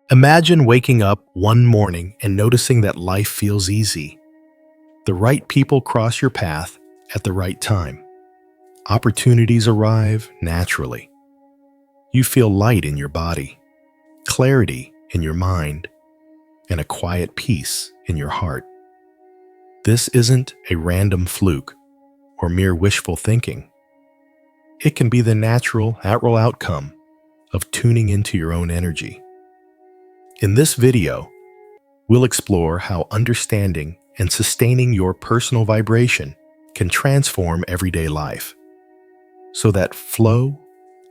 Imagine waking up one morning and noticing that life feels easy. The right people cross your path at the right time. Opportunities arrive naturally. You feel light in your body, clarity in your mind, and a quiet peace in your heart. This isn't a random fluke or mere wishful thinking. It can be the natural outcome of tuning into your own energy. In this video, we'll explore how understanding and sustaining your personal vibration can transform everyday life, so that flow,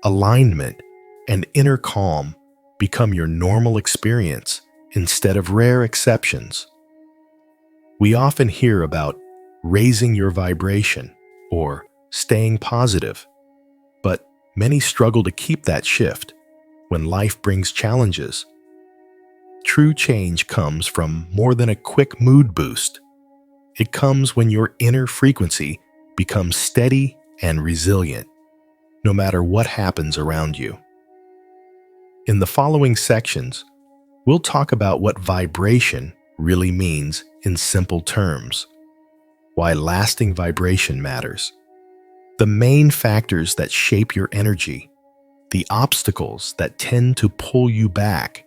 alignment, and inner calm become your normal experience instead of rare exceptions. We often hear about raising your vibration or staying positive, but many struggle to keep that shift when life brings challenges. True change comes from more than a quick mood boost. It comes when your inner frequency becomes steady and resilient, no matter what happens around you. In the following sections, we'll talk about what vibration really means in simple terms, why lasting vibration matters, the main factors that shape your energy, the obstacles that tend to pull you back,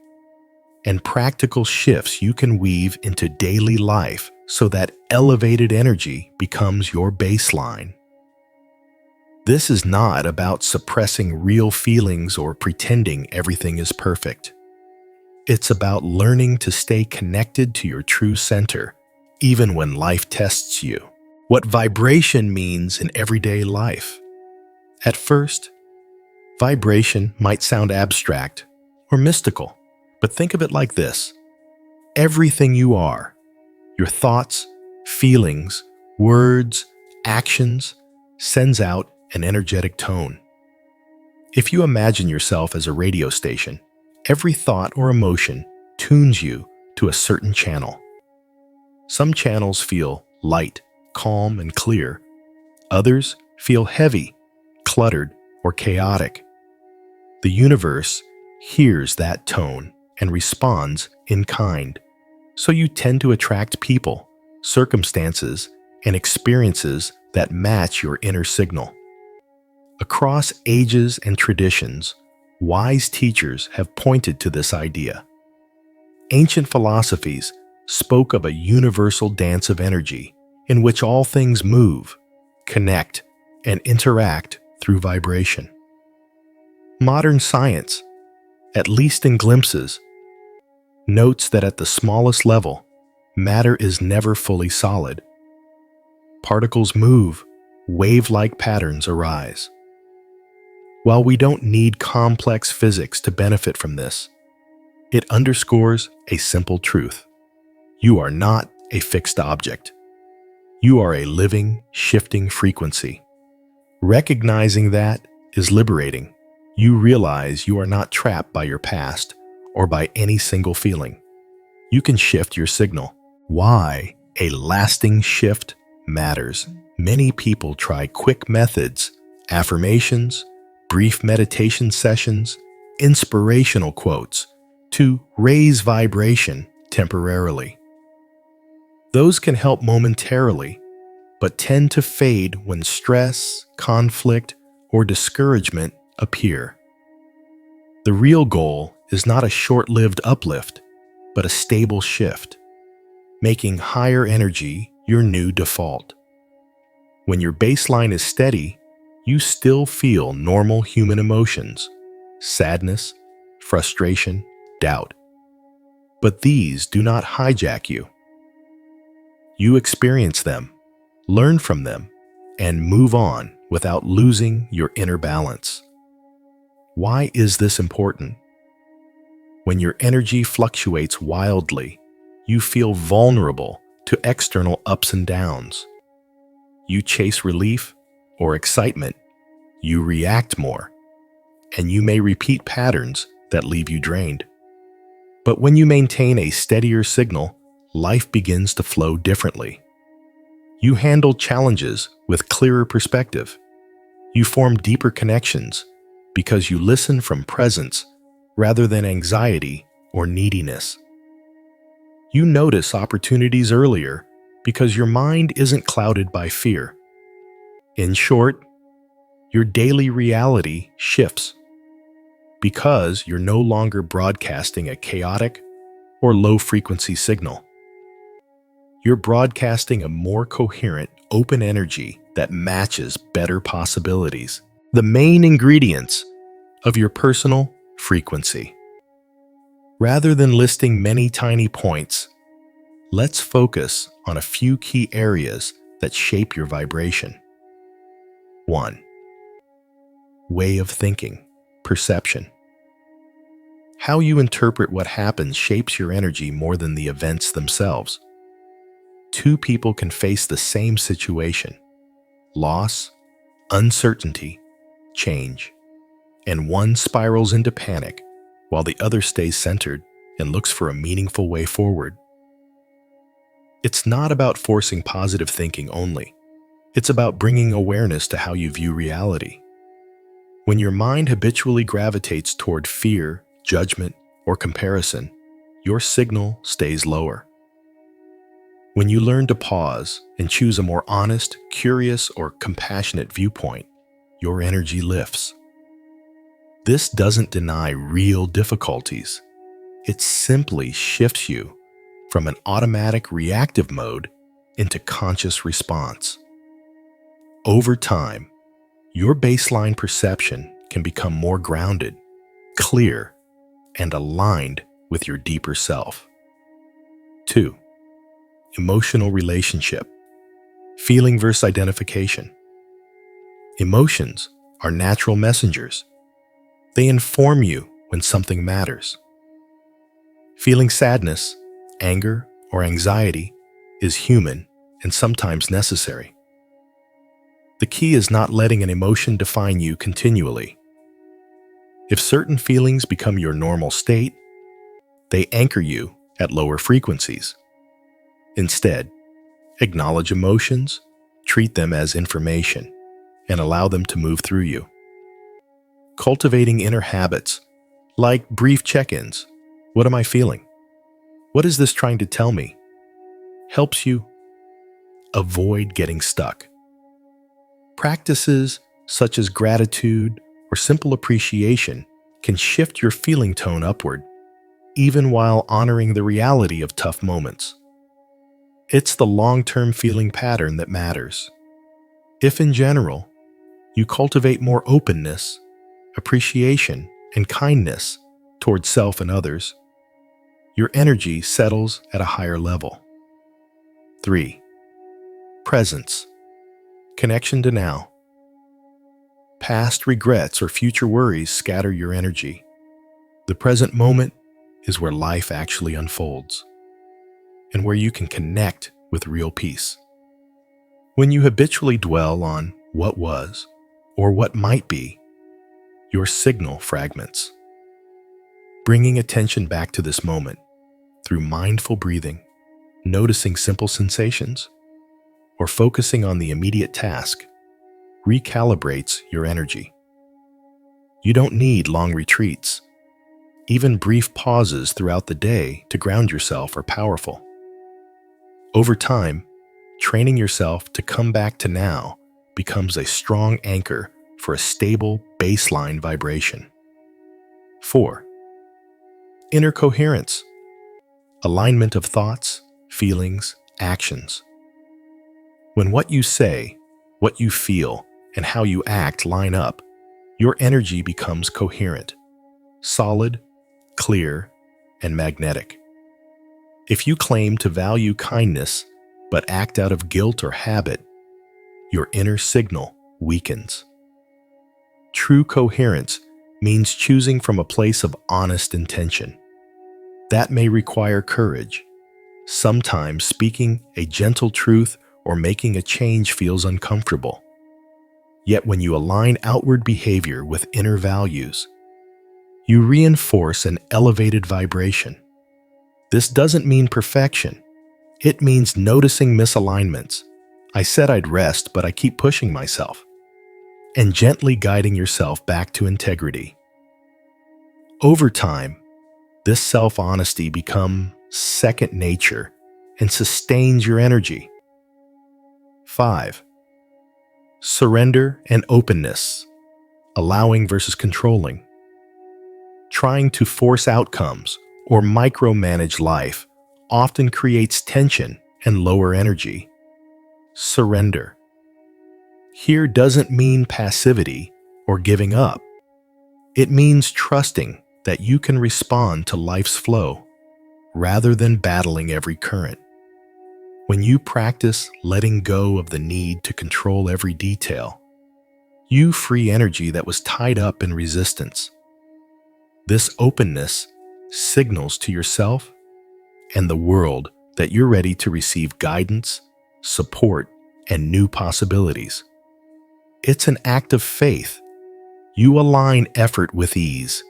and practical shifts you can weave into daily life so that elevated energy becomes your baseline. This is not about suppressing real feelings or pretending everything is perfect. It's about learning to stay connected to your true center, even when life tests you. What vibration means in everyday life. At first, vibration might sound abstract or mystical. But think of it like this. Everything you are, your thoughts, feelings, words, actions, sends out an energetic tone. If you imagine yourself as a radio station, every thought or emotion tunes you to a certain channel. Some channels feel light, calm, and clear. Others feel heavy, cluttered, or chaotic. The universe hears that tone and responds in kind, so you tend to attract people, circumstances, and experiences that match your inner signal. Across ages and traditions, wise teachers have pointed to this idea. Ancient philosophies spoke of a universal dance of energy in which all things move, connect, and interact through vibration. Modern science, at least in glimpses, notes that at the smallest level, matter is never fully solid. Particles move, wave-like patterns arise. While we don't need complex physics to benefit from this, it underscores a simple truth. You are not a fixed object. You are a living, shifting frequency. Recognizing that is liberating. You realize you are not trapped by your past or by any single feeling. You can shift your signal. Why a lasting shift matters. Many people try quick methods, affirmations, brief meditation sessions, inspirational quotes to raise vibration temporarily. Those can help momentarily, but tend to fade when stress, conflict, or discouragement appear. The real goal is not a short-lived uplift, but a stable shift, making higher energy your new default. When your baseline is steady, you still feel normal human emotions, sadness, frustration, doubt. But these do not hijack you. You experience them, learn from them, and move on without losing your inner balance. Why is this important? When your energy fluctuates wildly, you feel vulnerable to external ups and downs. You chase relief or excitement, you react more, and you may repeat patterns that leave you drained. But when you maintain a steadier signal, life begins to flow differently. You handle challenges with clearer perspective. You form deeper connections because you listen from presence rather than anxiety or neediness. You notice opportunities earlier because your mind isn't clouded by fear. In short, your daily reality shifts because you're no longer broadcasting a chaotic or low-frequency signal. You're broadcasting a more coherent, open energy that matches better possibilities, the main ingredients of your personal frequency. Rather than listing many tiny points, let's focus on a few key areas that shape your vibration. 1. Way of thinking, perception. How you interpret what happens shapes your energy more than the events themselves. Two people can face the same situation, loss, uncertainty, change, and one spirals into panic while the other stays centered and looks for a meaningful way forward. It's not about forcing positive thinking only. It's about bringing awareness to how you view reality. When your mind habitually gravitates toward fear, judgment, or comparison, your signal stays lower. When you learn to pause and choose a more honest, curious, or compassionate viewpoint, your energy lifts. This doesn't deny real difficulties. It simply shifts you from an automatic reactive mode into conscious response. Over time, your baseline perception can become more grounded, clear, and aligned with your deeper self. 2. Emotional relationship. Feeling versus identification. Emotions are natural messengers. They inform you when something matters. Feeling sadness, anger, or anxiety is human and sometimes necessary. The key is not letting an emotion define you continually. If certain feelings become your normal state, they anchor you at lower frequencies. Instead, acknowledge emotions, treat them as information, and allow them to move through you. Cultivating inner habits, like brief check-ins. What am I feeling? What is this trying to tell me? Helps you avoid getting stuck. Practices such as gratitude or simple appreciation can shift your feeling tone upward, even while honoring the reality of tough moments. It's the long-term feeling pattern that matters. If in general, you cultivate more openness, appreciation, and kindness towards self and others, your energy settles at a higher level. 3. Presence. Connection to now. Past regrets or future worries scatter your energy. The present moment is where life actually unfolds, and where you can connect with real peace. When you habitually dwell on what was or what might be, your signal fragments. Bringing attention back to this moment through mindful breathing, noticing simple sensations, or focusing on the immediate task recalibrates your energy. You don't need long retreats. Even brief pauses throughout the day to ground yourself are powerful. Over time, training yourself to come back to now becomes a strong anchor for a stable baseline vibration. 4. Inner coherence. Alignment of thoughts, feelings, actions. When what you say, what you feel, and how you act line up, your energy becomes coherent, solid, clear, and magnetic. If you claim to value kindness but act out of guilt or habit, your inner signal weakens. True coherence means choosing from a place of honest intention. That may require courage. Sometimes speaking a gentle truth or making a change feels uncomfortable. Yet when you align outward behavior with inner values, you reinforce an elevated vibration. This doesn't mean perfection. It means noticing misalignments. I said I'd rest, but I keep pushing myself. And gently guiding yourself back to integrity. Over time, This self-honesty becomes second nature and sustains your energy. 5. Surrender and openness, allowing versus controlling. Trying to force outcomes or micromanage life often creates tension and lower energy. Surrender here doesn't mean passivity or giving up. It means trusting that you can respond to life's flow rather than battling every current. When you practice letting go of the need to control every detail, you free energy that was tied up in resistance. This openness signals to yourself and the world that you're ready to receive guidance, support, and new possibilities. It's an act of faith. You align effort with ease,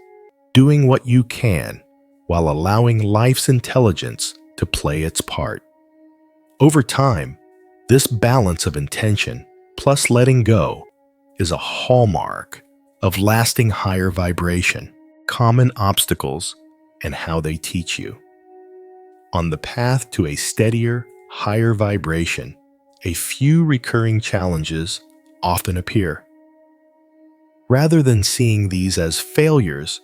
doing what you can while allowing life's intelligence to play its part. Over time, this balance of intention plus letting go is a hallmark of lasting higher vibration. Common obstacles and how they teach you. On the path to a steadier, higher vibration, a few recurring challenges often appear. Rather than seeing these as failures,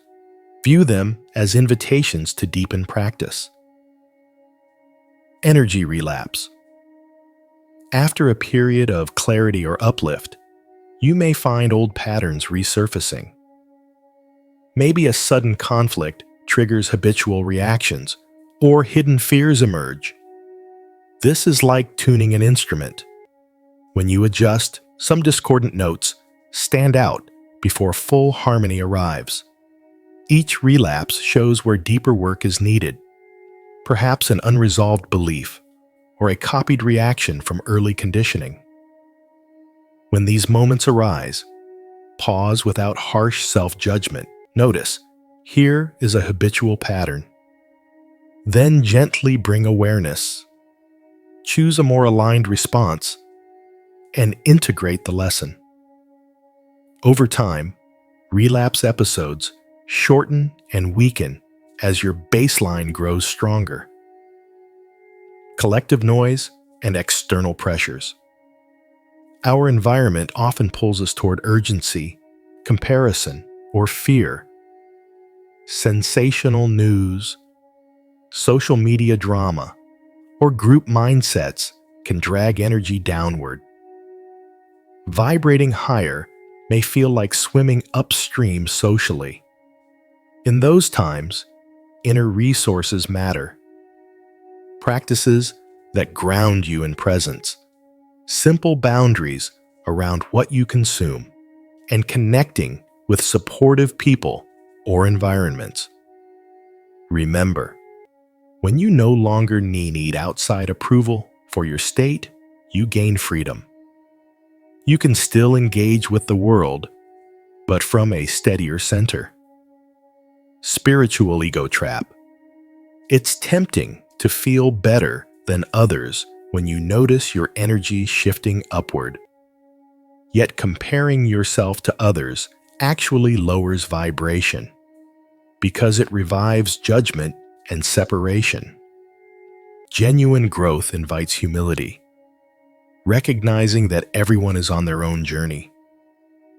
view them as invitations to deepen practice. Energy relapse. After a period of clarity or uplift, you may find old patterns resurfacing. Maybe a sudden conflict triggers habitual reactions, or hidden fears emerge. This is like tuning an instrument. When you adjust, some discordant notes stand out before full harmony arrives. Each relapse shows where deeper work is needed, perhaps an unresolved belief or a copied reaction from early conditioning. When these moments arise, pause without harsh self-judgment. Notice, here is a habitual pattern. Then gently bring awareness. Choose a more aligned response and integrate the lesson. Over time, relapse episodes shorten and weaken as your baseline grows stronger. Collective noise and external pressures. Our environment often pulls us toward urgency, comparison, or fear. Sensational news, social media drama, or group mindsets can drag energy downward. Vibrating higher may feel like swimming upstream socially. In those times, inner resources matter. Practices that ground you in presence, simple boundaries around what you consume, and connecting with supportive people or environments. Remember, when you no longer need outside approval for your state, you gain freedom. You can still engage with the world, but from a steadier center. Spiritual ego trap. It's tempting to feel better than others when you notice your energy shifting upward. Yet comparing yourself to others actually lowers vibration because it revives judgment and separation. Genuine growth invites humility, recognizing that everyone is on their own journey.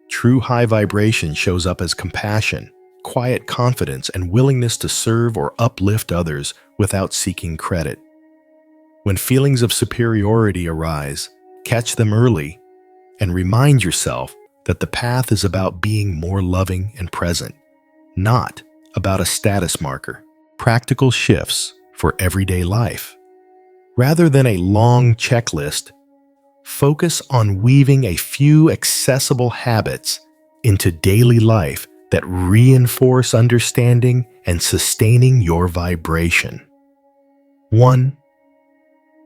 True high vibration shows up as compassion, quiet confidence, and willingness to serve or uplift others without seeking credit. When feelings of superiority arise, catch them early and remind yourself that the path is about being more loving and present, not about a status marker. Practical shifts for everyday life. Rather than a long checklist, focus on weaving a few accessible habits into daily life that reinforce understanding and sustaining your vibration. 1.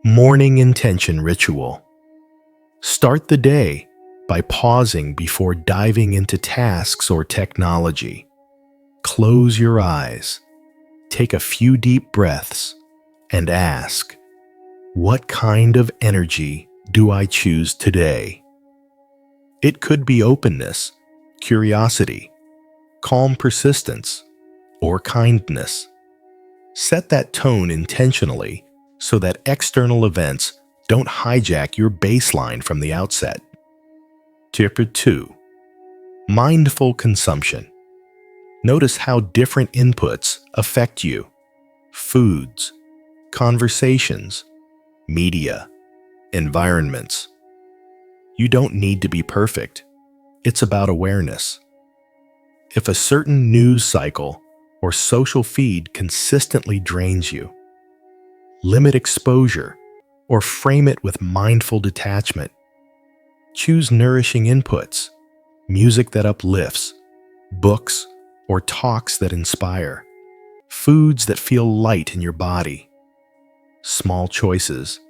Morning intention ritual. Start the day by pausing before diving into tasks or technology. Close your eyes, take a few deep breaths, and ask, what kind of energy do I choose today? It could be openness, curiosity, calm persistence, or kindness. Set that tone intentionally so that external events don't hijack your baseline from the outset. Tip 2. Mindful consumption. Notice how different inputs affect you. Foods, conversations, media, environments. You don't need to be perfect. It's about awareness. If a certain news cycle or social feed consistently drains you, limit exposure or frame it with mindful detachment. Choose nourishing inputs, music that uplifts, books or talks that inspire, foods that feel light in your body. Small choices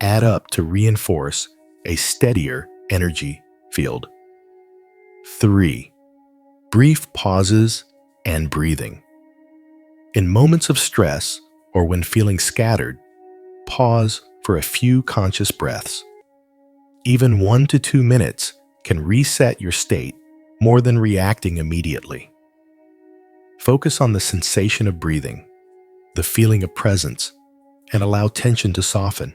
add up to reinforce a steadier energy field. 3. Brief pauses and breathing. In moments of stress or when feeling scattered, pause for a few conscious breaths. Even 1 to 2 minutes can reset your state more than reacting immediately. Focus on the sensation of breathing, the feeling of presence, and allow tension to soften.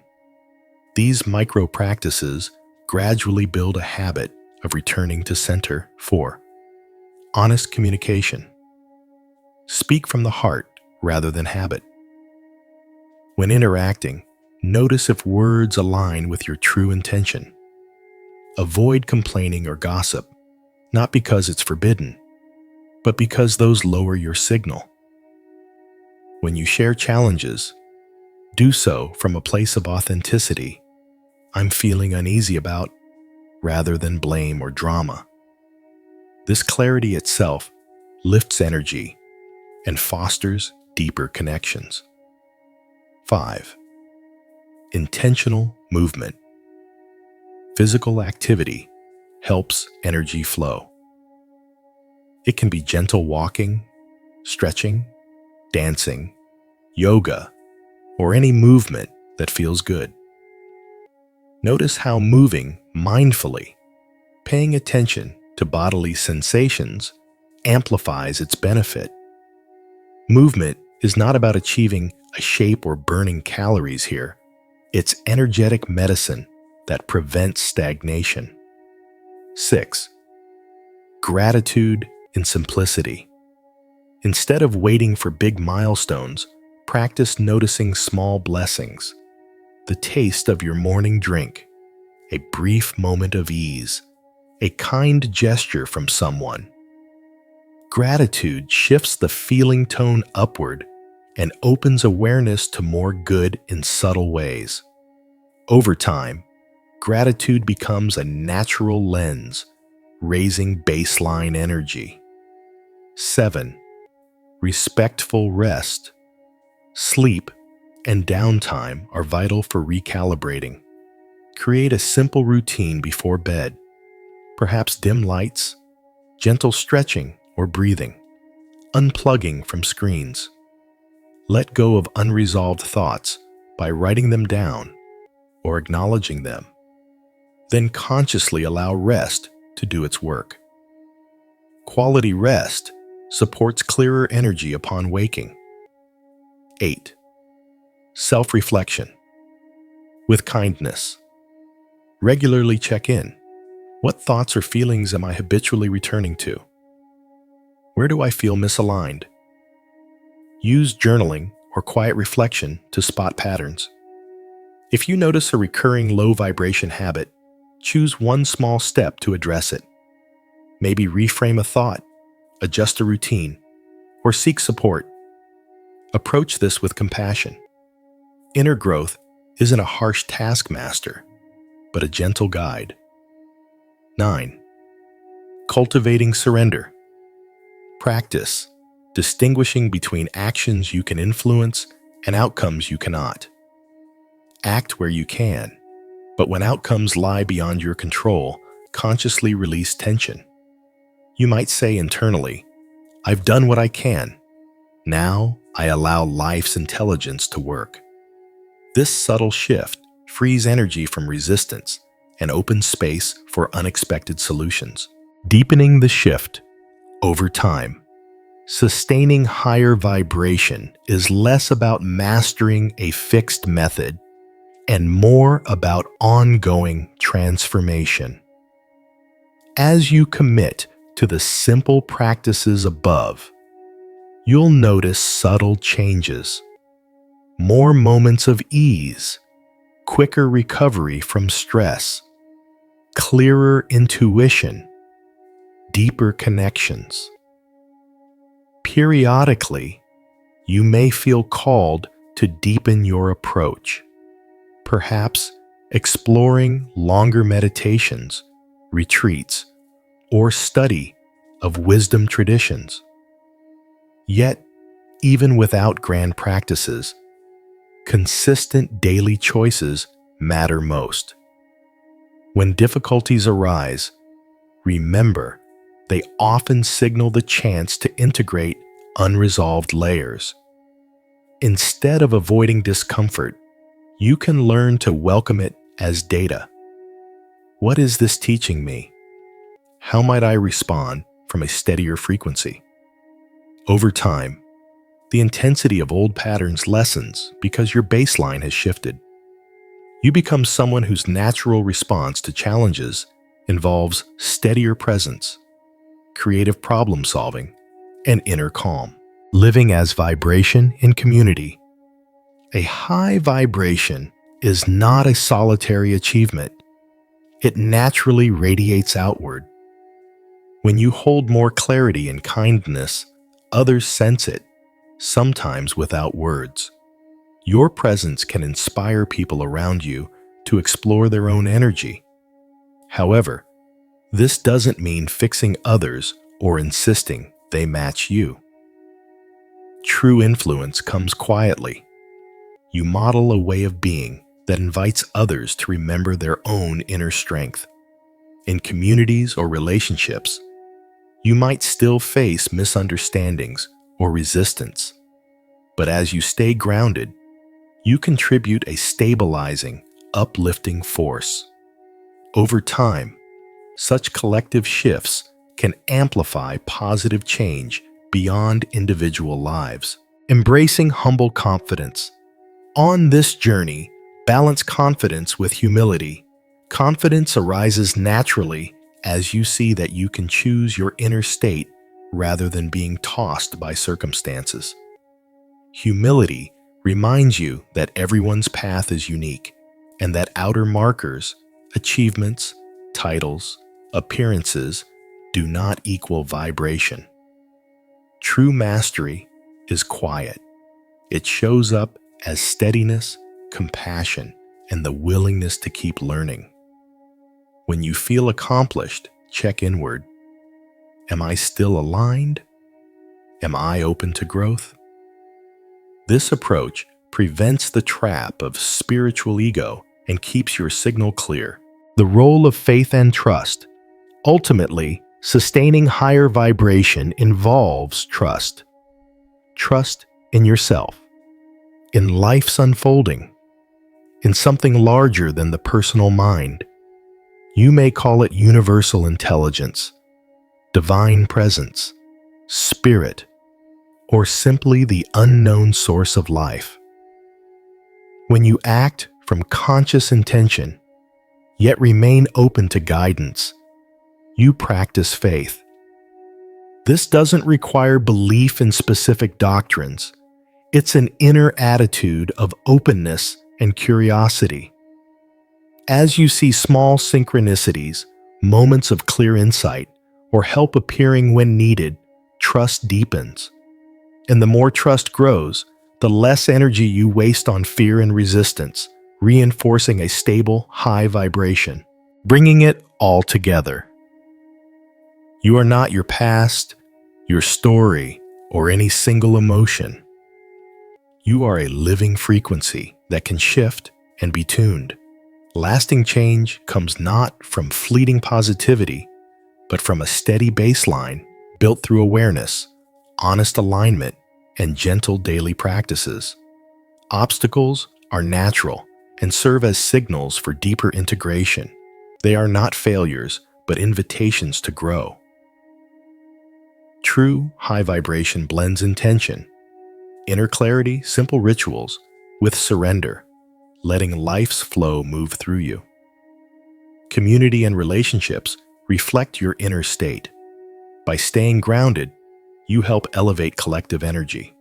These micro practices gradually build a habit of returning to center. 4. Honest communication. Speak from the heart rather than habit. When interacting, notice if words align with your true intention. Avoid complaining or gossip, not because it's forbidden, but because those lower your signal. When you share challenges, do so from a place of authenticity. I'm feeling uneasy about, rather than blame or drama. This clarity itself lifts energy and fosters deeper connections. 5. Intentional movement. Physical activity helps energy flow. It can be gentle walking, stretching, dancing, yoga, or any movement that feels good. Notice how moving mindfully, paying attention to bodily sensations, amplifies its benefit. Movement is not about achieving a shape or burning calories here. It's energetic medicine that prevents stagnation. 6. Gratitude in simplicity. Instead of waiting for big milestones, practice noticing small blessings. The taste of your morning drink, a brief moment of ease, a kind gesture from someone. Gratitude shifts the feeling tone upward and opens awareness to more good in subtle ways. Over time, gratitude becomes a natural lens, raising baseline energy. 7. Respectful rest. Sleep and downtime are vital for recalibrating. Create a simple routine before bed, perhaps dim lights, gentle stretching or breathing, unplugging from screens. Let go of unresolved thoughts by writing them down or acknowledging them. Then consciously allow rest to do its work. Quality rest supports clearer energy upon waking. 8. Self-reflection. With kindness. Regularly check in. What thoughts or feelings am I habitually returning to? Where do I feel misaligned? Use journaling or quiet reflection to spot patterns. If you notice a recurring low vibration habit, choose one small step to address it. Maybe reframe a thought, adjust a routine, or seek support. Approach this with compassion. Inner growth isn't a harsh taskmaster, but a gentle guide. 9. Cultivating surrender. Practice distinguishing between actions you can influence and outcomes you cannot. Act where you can, but when outcomes lie beyond your control, consciously release tension. You might say internally, I've done what I can. Now I allow life's intelligence to work. This subtle shift frees energy from resistance and opens space for unexpected solutions, deepening the shift over time. Sustaining higher vibration is less about mastering a fixed method and more about ongoing transformation. As you commit to the simple practices above, you'll notice subtle changes, more moments of ease, quicker recovery from stress, clearer intuition, deeper connections. Periodically, you may feel called to deepen your approach, perhaps exploring longer meditations, retreats, or study of wisdom traditions. Yet, even without grand practices, consistent daily choices matter most. When difficulties arise, remember they often signal the chance to integrate unresolved layers. Instead of avoiding discomfort, you can learn to welcome it as data. What is this teaching me? How might I respond from a steadier frequency? Over time, the intensity of old patterns lessens because your baseline has shifted. You become someone whose natural response to challenges involves steadier presence, creative problem solving, and inner calm. Living as vibration in community. A high vibration is not a solitary achievement. It naturally radiates outward. When you hold more clarity and kindness, others sense it, sometimes without words. Your presence can inspire people around you to explore their own energy. However, this doesn't mean fixing others or insisting they match you. True influence comes quietly. You model a way of being that invites others to remember their own inner strength. In communities or relationships, you might still face misunderstandings or resistance, but as you stay grounded, you contribute a stabilizing, uplifting force. Over time, such collective shifts can amplify positive change beyond individual lives. Embracing humble confidence. On this journey, balance confidence with humility. Confidence arises naturally as you see that you can choose your inner state rather than being tossed by circumstances. Humility reminds you that everyone's path is unique and that outer markers, achievements, titles, appearances do not equal vibration. True mastery is quiet. It shows up as steadiness, compassion, and the willingness to keep learning. When you feel accomplished, check inward. Am I still aligned? Am I open to growth? This approach prevents the trap of spiritual ego and keeps your signal clear. The role of faith and trust. Ultimately, sustaining higher vibration involves trust. Trust in yourself, in life's unfolding, in something larger than the personal mind. You may call it universal intelligence, divine presence, spirit, or simply the unknown source of life. When you act from conscious intention, yet remain open to guidance, you practice faith. This doesn't require belief in specific doctrines. It's an inner attitude of openness and curiosity. As you see small synchronicities, moments of clear insight, or help appearing when needed, trust deepens. And the more trust grows, the less energy you waste on fear and resistance, reinforcing a stable, high vibration. Bringing it all together. You are not your past, your story, or any single emotion. You are a living frequency that can shift and be tuned. Lasting change comes not from fleeting positivity, but from a steady baseline built through awareness, honest alignment, and gentle daily practices. Obstacles are natural and serve as signals for deeper integration. They are not failures, but invitations to grow. True high vibration blends intention, inner clarity, simple rituals, with surrender, letting life's flow move through you. Community and relationships reflect your inner state. By staying grounded, you help elevate collective energy.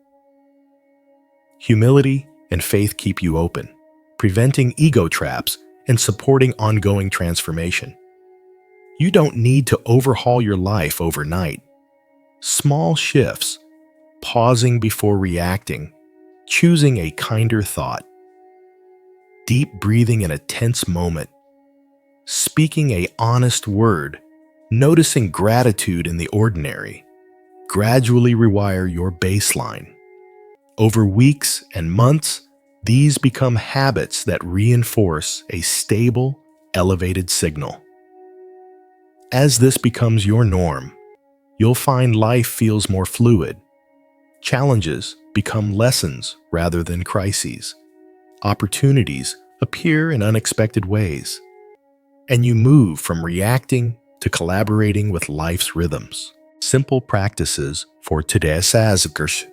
Humility and faith keep you open, preventing ego traps and supporting ongoing transformation. You don't need to overhaul your life overnight. Small shifts, pausing before reacting, choosing a kinder thought, deep breathing in a tense moment, speaking an honest word, noticing gratitude in the ordinary, gradually rewire your baseline. Over weeks and months, these become habits that reinforce a stable, elevated signal. As this becomes your norm, you'll find life feels more fluid. Challenges become lessons rather than crises. Opportunities appear in unexpected ways. And you move from reacting to collaborating with life's rhythms. Simple practices for today's Azgers.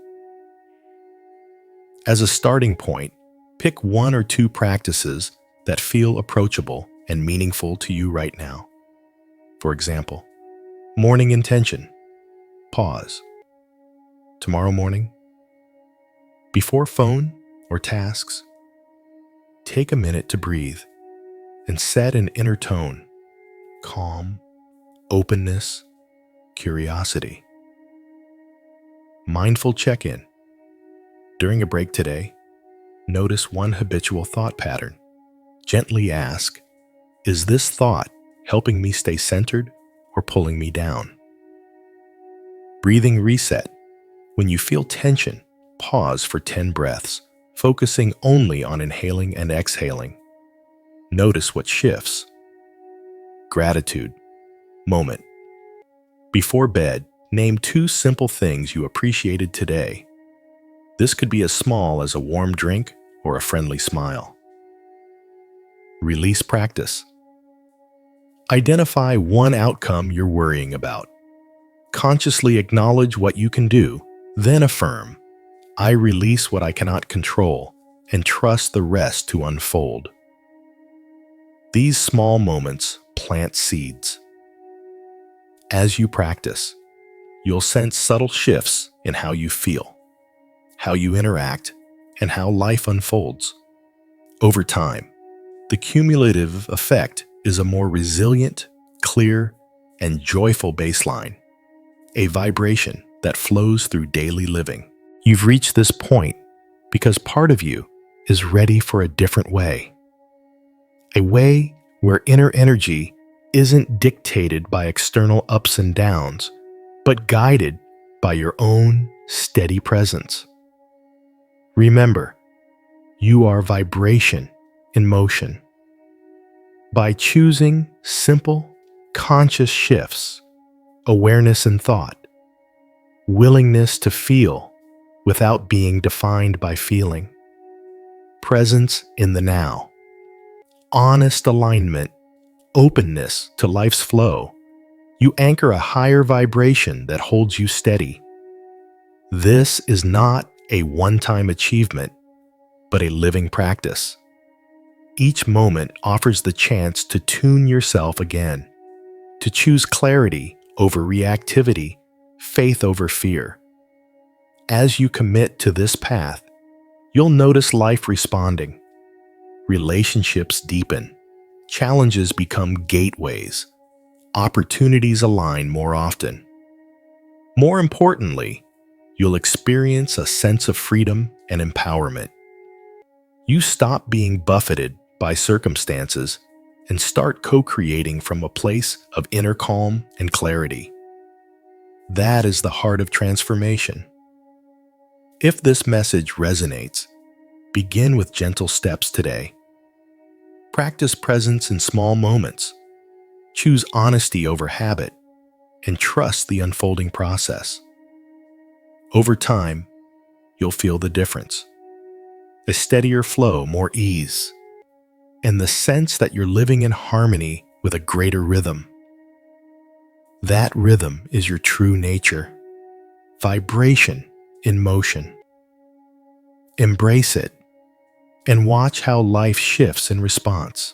As a starting point, pick one or two practices that feel approachable and meaningful to you right now. For example, morning intention. Pause. Tomorrow morning, before phone or tasks, take a minute to breathe and set an inner tone, calm, openness, curiosity. Mindful check-in. During a break today, notice one habitual thought pattern. Gently ask, is this thought helping me stay centered or pulling me down? Breathing reset. When you feel tension, pause for 10 breaths, focusing only on inhaling and exhaling. Notice what shifts. Gratitude. Moment. Before bed, name 2 simple things you appreciated today. This could be as small as a warm drink or a friendly smile. Release practice. Identify one outcome you're worrying about. Consciously acknowledge what you can do, then affirm, I release what I cannot control and trust the rest to unfold. These small moments plant seeds. As you practice, you'll sense subtle shifts in how you feel, how you interact, and how life unfolds. Over time, the cumulative effect is a more resilient, clear, and joyful baseline, a vibration that flows through daily living. You've reached this point because part of you is ready for a different way. A way where inner energy isn't dictated by external ups and downs, but guided by your own steady presence. Remember, you are vibration in motion. By choosing simple, conscious shifts, awareness in thought, willingness to feel without being defined by feeling, presence in the now, honest alignment, openness to life's flow, you anchor a higher vibration that holds you steady. This is not a one-time achievement, but a living practice. Each moment offers the chance to tune yourself again, to choose clarity over reactivity, faith over fear. As you commit to this path, you'll notice life responding. Relationships deepen, challenges become gateways, opportunities align more often. More importantly, you'll experience a sense of freedom and empowerment. You stop being buffeted by circumstances and start co-creating from a place of inner calm and clarity. That is the heart of transformation. If this message resonates, begin with gentle steps today. Practice presence in small moments. Choose honesty over habit, and trust the unfolding process. Over time, you'll feel the difference. A steadier flow, more ease, and the sense that you're living in harmony with a greater rhythm. That rhythm is your true nature, vibration in motion. Embrace it and watch how life shifts in response.